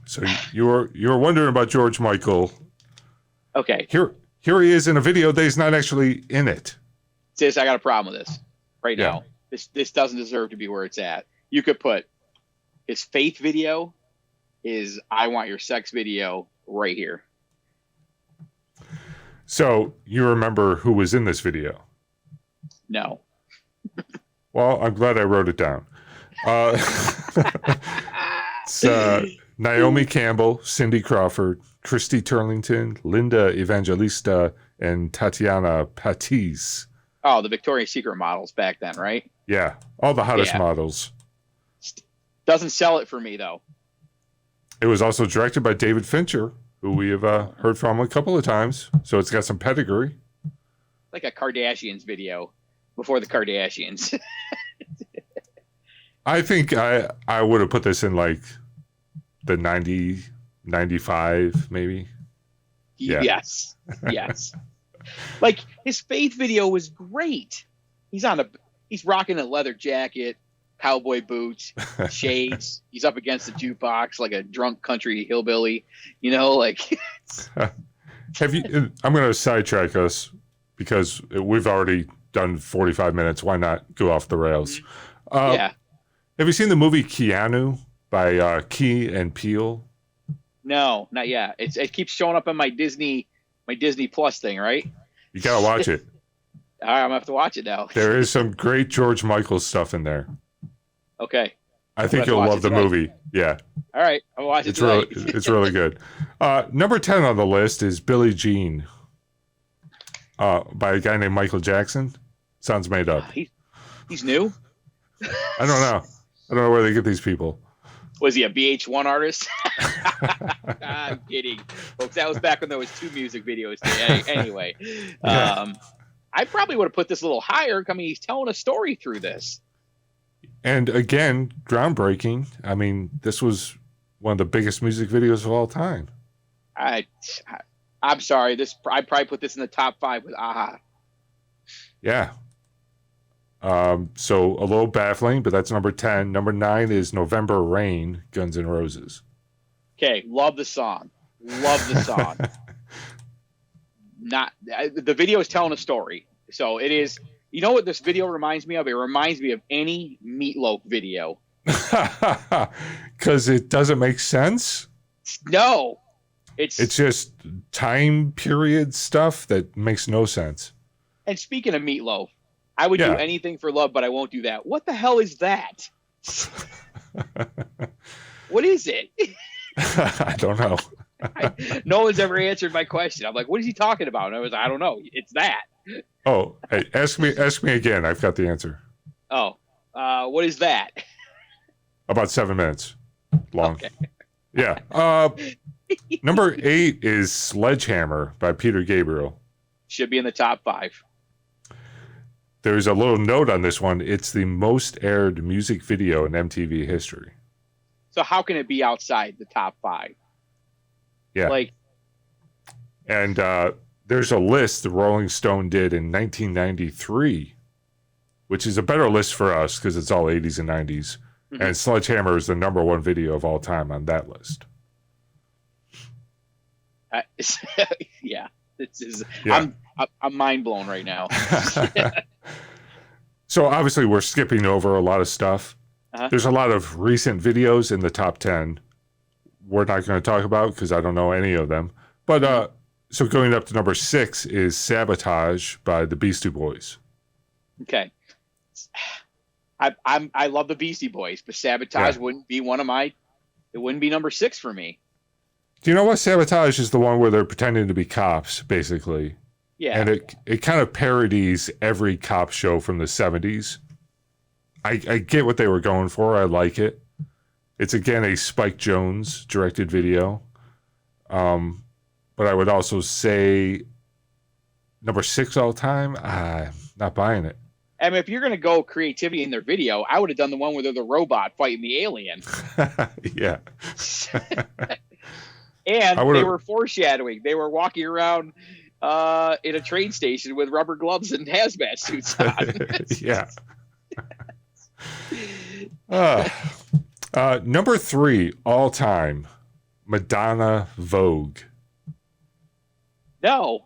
So you were wondering about George Michael. Okay. Here he is in a video that he's not actually in it. Sis, I got a problem with this right Yeah. now. This doesn't deserve to be where it's at. You could put his faith video, his "I Want Your Sex" video right here. So you remember who was in this video? No. Well, I'm glad I wrote it down. It's Naomi Campbell, Cindy Crawford, Christy Turlington, Linda Evangelista, and Tatiana Patisse. Oh, the Victoria's Secret models back then, right? Yeah, all the hottest Yeah. models. Doesn't sell it for me, though. It was also directed by David Fincher, who we have heard from a couple of times. So it's got some pedigree. Like a Kardashians video before the Kardashians. I think I would have put this in like the 90, 95, maybe. Yeah. Yes. Like his faith video was great. He's rocking a leather jacket, cowboy boots, shades. He's up against the jukebox like a drunk country hillbilly. You know, like. Have you? I'm going to sidetrack us because we've already done 45 minutes. Why not go off the rails? Yeah. Have you seen the movie Keanu by Key and Peele? No, not yet. It keeps showing up on my Disney Plus thing, right? You got to watch it. All right, I'm gonna have to watch it now. There is some great George Michael stuff in there. Okay. I think you'll love the movie. Yeah. All right, I'll watch it It's tonight. it's really good. Number 10 on the list is Billie Jean by a guy named Michael Jackson. Sounds made up. He's new. I don't know. I don't know where they get these people. Was he a VH1 artist? I'm kidding, folks. That was back when there was 2 music videos. Anyway, I probably would have put this a little higher. I mean, he's telling a story through this. And again, groundbreaking. I mean, this was one of the biggest music videos of all time. I'm sorry. I'd probably put this in the top 5 with Aha. Yeah. So a little baffling, but that's number 10. Number 9 is November Rain, Guns N' Roses. Okay, love the song. Love the song. The video is telling a story. So it is. You know what this video reminds me of? It reminds me of any Meatloaf video. Because it doesn't make sense? No. It's just time period stuff that makes no sense. And speaking of Meatloaf, I would do anything for love, but I won't do that. What the hell is that? What is it? I don't know. No one's ever answered my question. I'm like, what is he talking about? And I don't know. It's that. Oh, hey, ask me again. I've got the answer. Oh, what is that? About 7 minutes long. Okay. Yeah. Number 8 is Sledgehammer by Peter Gabriel. Should be in the top 5. There's a little note on this one. It's the most aired music video in MTV history. So how can it be outside the top 5? Yeah. And there's a list the Rolling Stone did in 1993, which is a better list for us because it's all 80s and 90s. Mm-hmm. And Sledgehammer is the number 1 video of all time on that list. Yeah. I'm mind blown right now. So obviously we're skipping over a lot of stuff. Uh-huh. There's a lot of recent videos in the top 10 we're not going to talk about because I don't know any of them. But so going up to number 6 is Sabotage by the Beastie Boys. Okay. I love the Beastie Boys, but Sabotage wouldn't be it wouldn't be number 6 for me. Do you know what? Sabotage is the one where they're pretending to be cops, basically. Yeah. And it kind of parodies every cop show from the 70s. I get what they were going for. I like it. It's, again, a Spike Jonze directed video. But I would also say number 6 all time, not buying it. I mean, if you're going to go creativity in their video, I would have done the one where they're the robot fighting the alien. Yeah. And they were foreshadowing. They were walking around in a train station with rubber gloves and hazmat suits on. Number 3 all time, Madonna Vogue. No.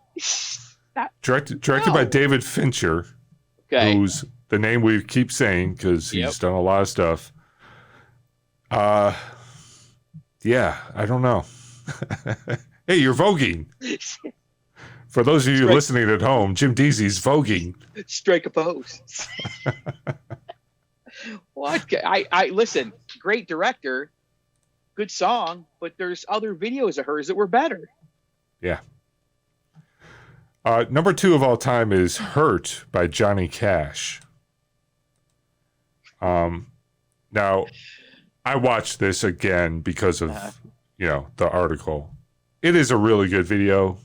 Directed by David Fincher, who's the name we keep saying because he's done a lot of stuff. Yeah, I don't know. Hey, you're voguing. For those of you listening at home, Jim Deezy's voguing. Strike a pose. What? I listen. Great director, good song, but there's other videos of hers that were better. Yeah. Number 2 of all time is Hurt by Johnny Cash. Now, I watched this again because of, the article. It is a really good video.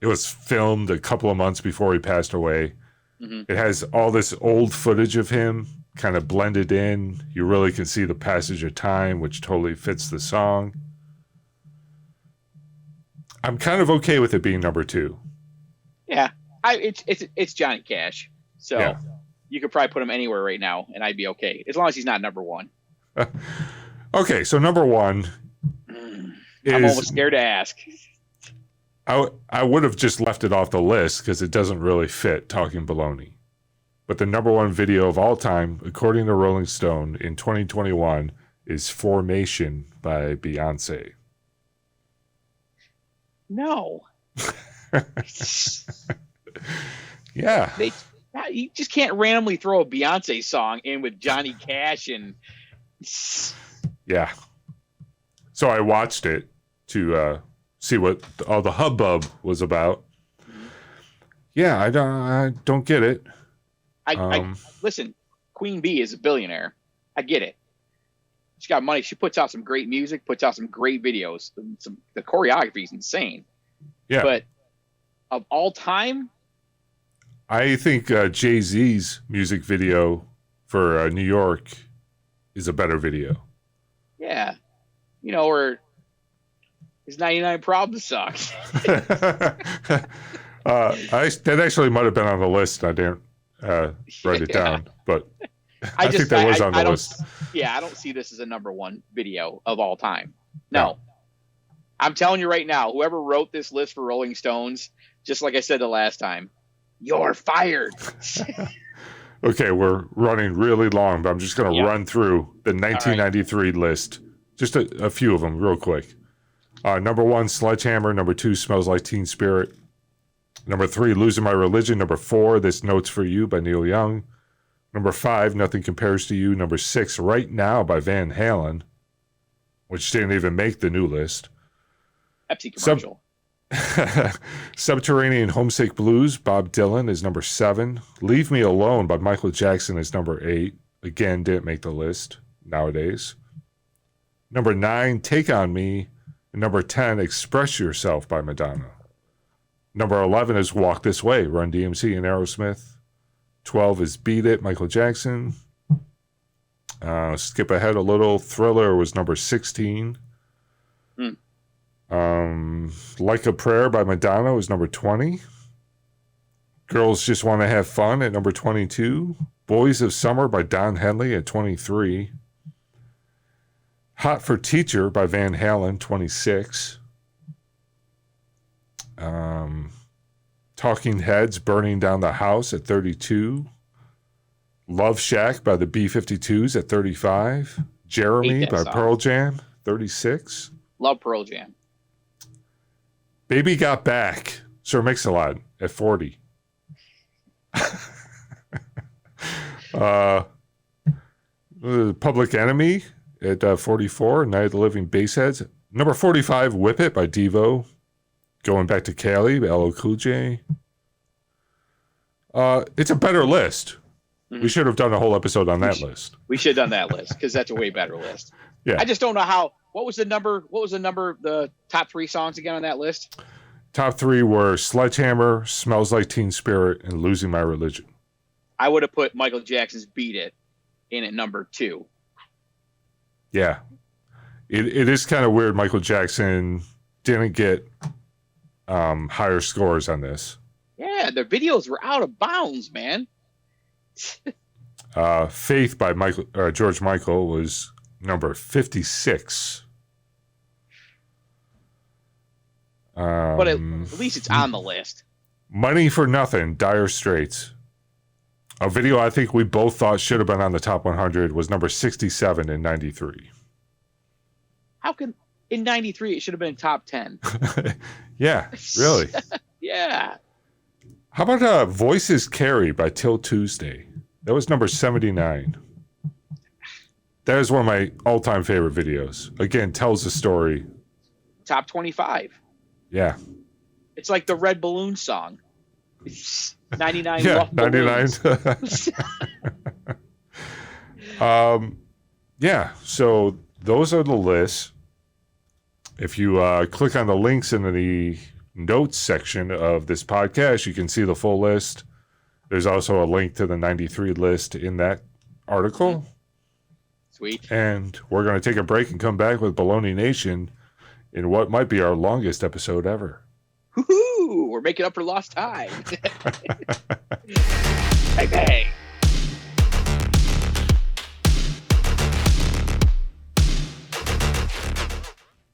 It was filmed a couple of months before he passed away. Mm-hmm. It has all this old footage of him kind of blended in. You really can see the passage of time, which totally fits the song. I'm kind of okay with it being number 2. Yeah, it's Johnny Cash. So you could probably put him anywhere right now, and I'd be okay as long as he's not number one. Okay, so number one is. I'm almost scared to ask. I would have just left it off the list because it doesn't really fit Talking Baloney. But the number one video of all time, according to Rolling Stone in 2021, is Formation by Beyonce. No. Yeah. You just can't randomly throw a Beyonce song in with Johnny Cash and. Yeah. So I watched it to see what all the hubbub was about. Yeah, I don't get it. I listen. Queen Bee is a billionaire. I get it. She got money. She puts out some great music. Puts out some great videos. The choreography is insane. Yeah. But of all time, I think Jay-Z's music video for New York is a better video. yeah, or his 99 Problems song. That actually might have been on the list. I didn't write it down, but I think that was on the list. Yeah, I don't see this as a number one video of all time. No. I'm telling you right now, whoever wrote this list for Rolling Stones, just like I said the last time, you're fired. Okay, we're running really long, but I'm just going to run through the 1993 list. Just a few of them real quick. Number 1, Sledgehammer. Number 2, Smells Like Teen Spirit. Number 3, Losing My Religion. Number 4, This Note's For You by Neil Young. Number 5, Nothing Compares to You. Number 6, Right Now by Van Halen, which didn't even make the new list. Pepsi commercial. Subterranean Homesick Blues, Bob Dylan, is number 7. Leave Me Alone by Michael Jackson is number 8. Again, didn't make the list nowadays. Number 9, Take On Me. And number 10, Express Yourself by Madonna. Number 11 is Walk This Way, Run DMC and Aerosmith. 12 is Beat It, Michael Jackson. Skip ahead a little. Thriller was number 16. Like a Prayer by Madonna was number 20. Girls Just Want to Have Fun at number 22. Boys of Summer by Don Henley at 23. Hot for Teacher by Van Halen, 26. Talking Heads, Burning Down the House at 32. Love Shack by the B-52s at 35. Jeremy by Pearl Jam, 36. Love Pearl Jam. Baby Got Back, Sir Mix-a-Lot at 40. Public Enemy at 44. Night of the Living Bassheads. Number 45, Whip It by Devo. Going Back to Cali by LL Cool J. It's a better list. We should have done a whole episode on that list. We should have done that list because that's a way better list. Yeah. I just don't know how. What was the number? The top 3 songs again on that list? Top 3 were Sledgehammer, Smells Like Teen Spirit, and Losing My Religion. I would have put Michael Jackson's Beat It in at number 2. Yeah. It is kind of weird Michael Jackson didn't get higher scores on this. Yeah, the videos were out of bounds, man. Faith by George Michael was number 56. But at least it's on the list. Money for Nothing, Dire Straits. A video I think we both thought should have been on the top 100 was number 67 in 93. How can in 93 it should have been top 10? Yeah, really. Yeah. How about Voices Carry by Till Tuesday? That was number 79. That is one of my all-time favorite videos. Again, tells the story. Top 25. Yeah. It's like the Red Balloon song. 99. Yeah, 99. Yeah, so those are the lists. If you click on the links in the notes section of this podcast, you can see the full list. There's also a link to the 93 list in that article. Sweet. And we're going to take a break and come back with Baloney Nation in what might be our longest episode ever. Woohoo! We're making up for lost time. Bang, bang.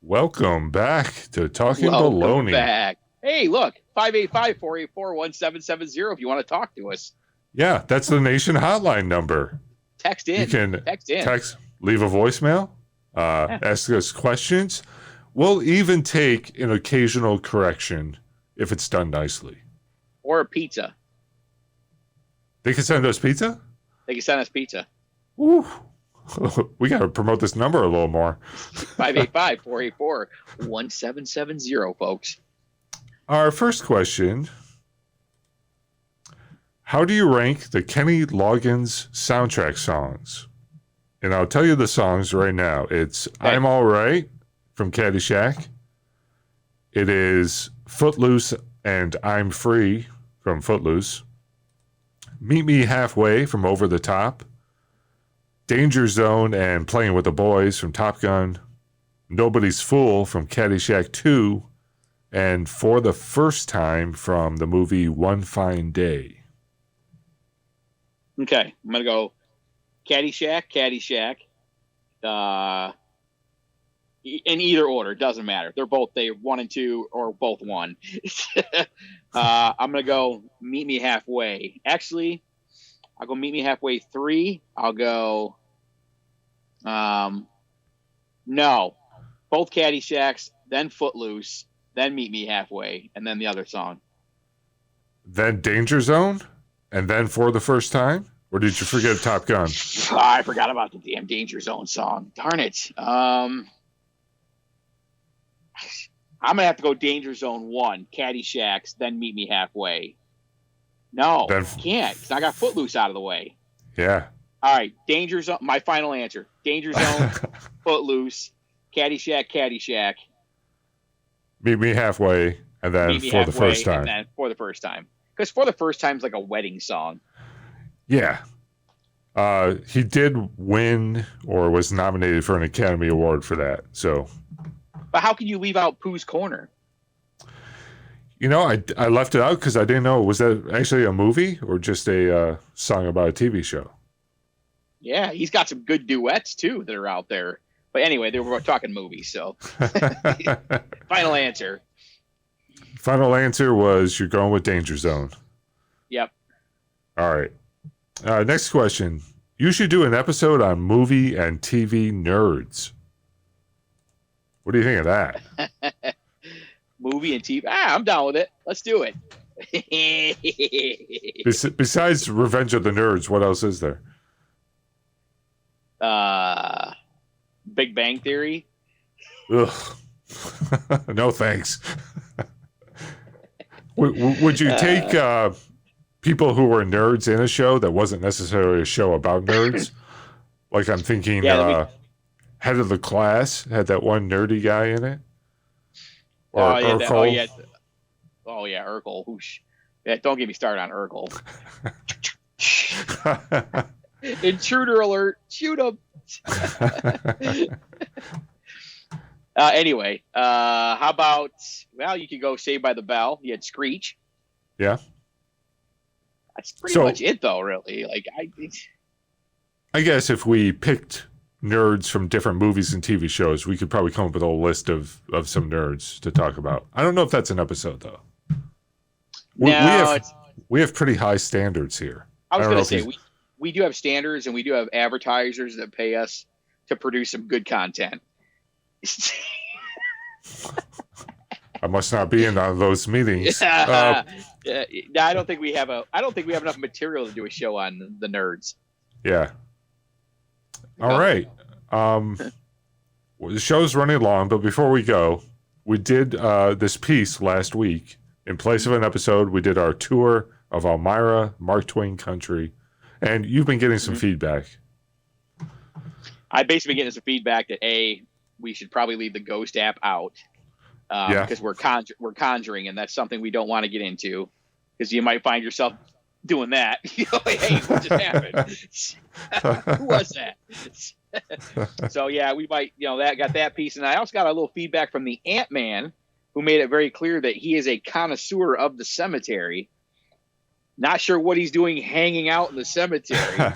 Welcome back to Talkin Welcome Baloney. back. Hey, look, 585-484-1770 if you want to talk to us. Yeah, that's the Nation hotline number. Text in. You can text, leave a voicemail, ask us questions. We'll even take an occasional correction if it's done nicely. Or a pizza. They can send us pizza? They can send us pizza. Ooh. We got to promote this number a little more. 585-484-1770, folks. Our first question. How do you rank the Kenny Loggins soundtrack songs? And I'll tell you the songs right now. It's I'm All Right from Caddyshack. It is Footloose and I'm Free from Footloose. Meet Me Halfway from Over the Top. Danger Zone and Playing with the Boys from Top Gun. Nobody's Fool from Caddyshack 2. And For the First Time from the movie One Fine Day. Okay, I'm going to go Caddyshack. In either order, doesn't matter. They're 1 and 2 or both 1. I'm going to go Meet Me Halfway. Actually, I'll go Meet Me Halfway 3. I'll go, no, both Caddyshacks, then Footloose, then Meet Me Halfway, and then the other song. Then Danger Zone? And then For the First Time? Or did you forget Top Gun? I forgot about the damn Danger Zone song. Darn it. I'm going to have to go Danger Zone 1, Caddyshacks, then Meet Me Halfway. No, can't, because I got Footloose out of the way. Yeah. All right, Danger Zone, my final answer. Danger Zone, Footloose, Caddyshack. Meet Me Halfway, and then For the First Time. And then For the First Time. Because For the First Time is like a wedding song. Yeah. He did win or was nominated for an Academy Award for that. So, but how can you leave out Pooh's Corner? You know, I left it out because I didn't know. Was that actually a movie or just a song about a TV show? Yeah, he's got some good duets too that are out there. But anyway, they were talking movies, so. Final answer. Final answer was you're going with Danger Zone. Yep. All right. Next question. You should do an episode on movie and TV nerds. What do you think of that? Movie and TV. I'm down with it. Let's do it. Besides Revenge of the Nerds, what else is there? Big Bang Theory. Ugh. No thanks. Would you take people who were nerds in a show that wasn't necessarily a show about nerds? Like I'm thinking Head of the Class had that one nerdy guy in it. Or Urkel. Urkel. Whoosh. Yeah, don't get me started on Urkel. Intruder alert. Shoot him. Anyway, how about, you could go Saved by the Bell. You had Screech. Yeah. That's pretty much it, though, really. Like, I guess if we picked nerds from different movies and TV shows, we could probably come up with a list of some nerds to talk about. I don't know if that's an episode, though. We have pretty high standards here. I was going to say, we do have standards, and we do have advertisers that pay us to produce some good content. I must not be in those meetings. I don't think we have enough material to do a show on the nerds. Yeah. All right. The show's running long, but before we go, we did this piece last week. In place of an episode, we did our tour of Elmira, Mark Twain Country, and you've been getting some feedback. I've basically been getting some feedback that we should probably leave the Ghost app out because we're conjuring, and that's something we don't want to get into because you might find yourself doing that. Hey, what just happened? Who was that? So yeah, we might, got that piece, and I also got a little feedback from the Ant-Man, who made it very clear that he is a connoisseur of the cemetery. Not sure what he's doing hanging out in the cemetery.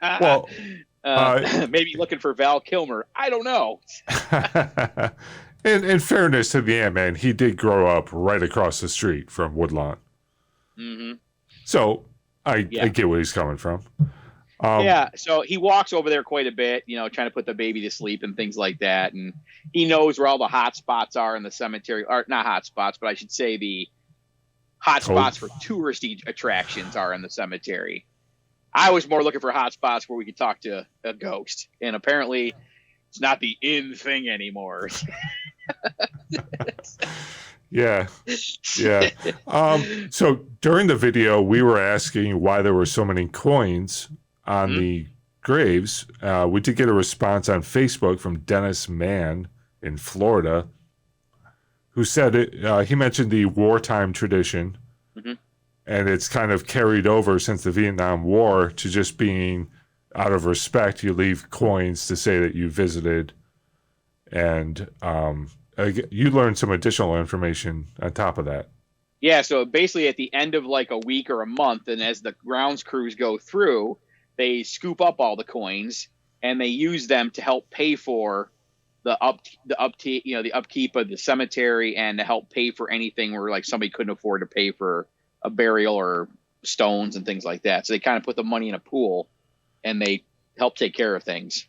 Well, maybe looking for Val Kilmer. I don't know. In fairness to the Ant-Man, he did grow up right across the street from Woodlawn. Mm-hmm. So I get where he's coming from. So he walks over there quite a bit, trying to put the baby to sleep and things like that. And he knows where all the hot spots are in the cemetery, or not hot spots, but I should say the hot spots for touristy attractions are in the cemetery. I was more looking for hot spots where we could talk to a ghost. And apparently it's not the in thing anymore. Yeah. So during the video, we were asking why there were so many coins on the graves. We did get a response on Facebook from Dennis Mann in Florida, who said he mentioned the wartime tradition, and it's kind of carried over since the Vietnam War to just being out of respect. You leave coins to say that you visited, and you learned some additional information on top of that. Yeah, so basically at the end of like a week or a month, and as the grounds crews go through, they scoop up all the coins and they use them to help pay for the upkeep of the cemetery, and to help pay for anything where like somebody couldn't afford to pay for a burial or stones and things like that. So they kind of put the money in a pool and they help take care of things.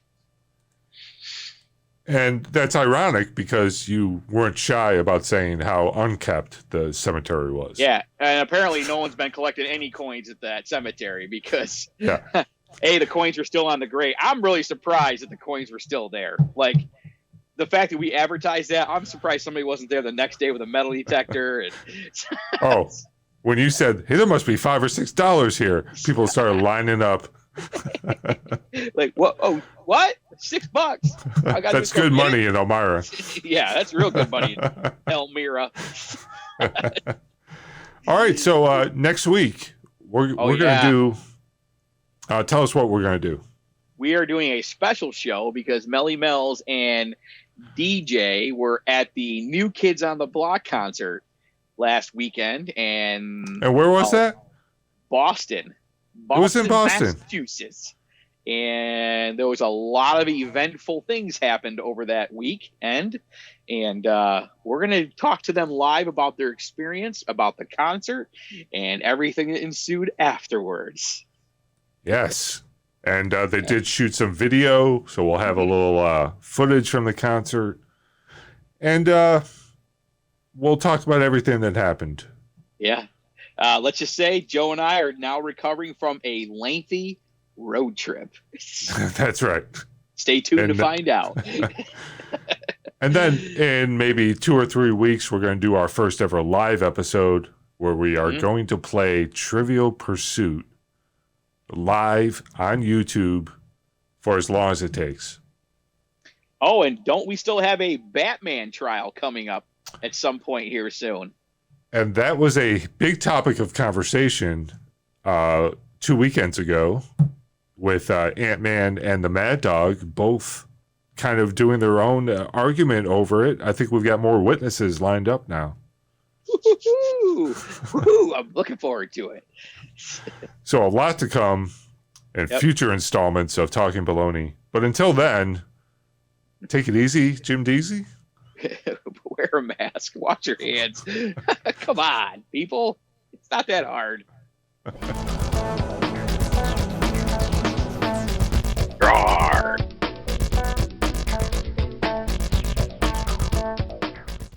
And that's ironic because you weren't shy about saying how unkept the cemetery was. Yeah, and apparently no one's been collecting any coins at that cemetery because, A, the coins are still on the grave. I'm really surprised that the coins were still there. Like, the fact that we advertised that, I'm surprised somebody wasn't there the next day with a metal detector. And when you said, hey, there must be $5 or $6 here, people started lining up. Like, what? Oh, what? $6? That's good money in Elmira. Yeah, that's real good money in Elmira. All right, so next week we're going to do. Tell us what we're going to do. We are doing a special show because Melly Mel's and DJ were at the New Kids on the Block concert last weekend, and where was that? Boston. It was in Boston, Massachusetts. And there was a lot of eventful things happened over that weekend. And we're going to talk to them live about their experience, about the concert, and everything that ensued afterwards. Yes. And they did shoot some video, so we'll have a little footage from the concert. And we'll talk about everything that happened. Yeah. Let's just say Joe and I are now recovering from a lengthy road trip. That's right. Stay tuned to find out. And then in maybe 2 or 3 weeks, we're going to do our first ever live episode where we are going to play Trivial Pursuit live on YouTube for as long as it takes. Oh, and don't we still have a Batman trial coming up at some point here soon? And that was a big topic of conversation 2 weekends ago with Ant-Man and the Mad Dog, both kind of doing their own argument over it. I think we've got more witnesses lined up now. Woo-hoo. I'm looking forward to it. So a lot to come in future installments of Talkin Baloney. But until then, take it easy, Jim Deezy. Wear a mask. Wash your hands. Come on, people. It's not that hard.